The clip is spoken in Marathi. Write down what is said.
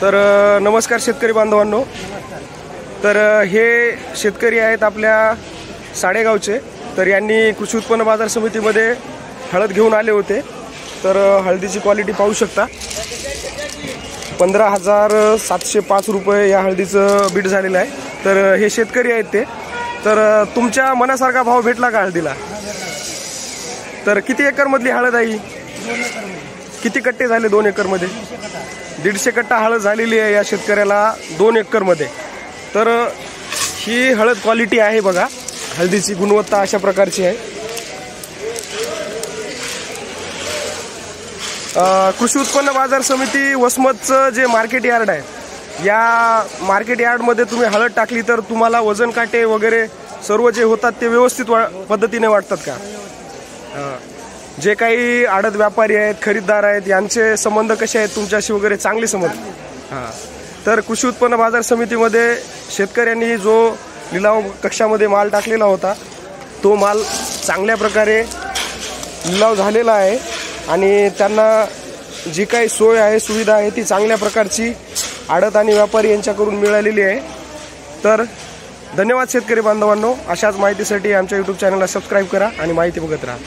तर नमस्कार शेतकरी बांधवांनो। तर हे शेतकरी आहेत आपल्या साडेगावचे। तर यांनी कृषी उत्पन्न बाजार समितीमध्ये हळद घेऊन आले होते। तर हळदीची क्वालिटी पाहू शकता। 15,705 रुपये या हळदीचं बीट झालेलं आहे। तर हे शेतकरी आहेत ते। तर तुमच्या मनासारखा भाव भेटला का हळदीला? तर किती एकर मधली हळद आहे? किती कट्टे झाले 2 एकर मध्ये? 150 कट्टा हळद झालेली आहे या शेतकऱ्याला 2 एकर मध्ये। तर ही हळद क्वालिटी आहे बघा। हळदीची गुणवत्ता अशा प्रकारची आहे। कृषी उत्पन्न बाजार समिती वसमतचं जे मार्केट यार्ड आहे, या मार्केट यार्डमध्ये तुम्ही हळद टाकली तर तुम्हाला वजन काटे वगैरे सर्व जे होतात ते व्यवस्थित पद्धतीने वाटतात का? जे काही आडत व्यापारी आहेत, खरीददार आहेत, यांचे संबंध कसे आहेत तुमच्याशी वगैरे? चांगले संबंध। तर कृषी उत्पन्न बाजार समितीमध्ये शेतकऱ्यांनी जो लिलाव कक्षामध्ये माल टाकलेला होता, तो माल चांगल्या प्रकारे लिलाव झालेला आहे आणि त्यांना जी काही सोय आहे, सुविधा आहे, ती चांगल्या प्रकारची आडत आणि व्यापारी यांच्याकडून मिळालेली आहे। तर धन्यवाद शेतकरी बांधवांनो। अशाच माहितीसाठी आमच्या YouTube चॅनलला सबस्क्राईब करा आणि माहिती बघत राहा।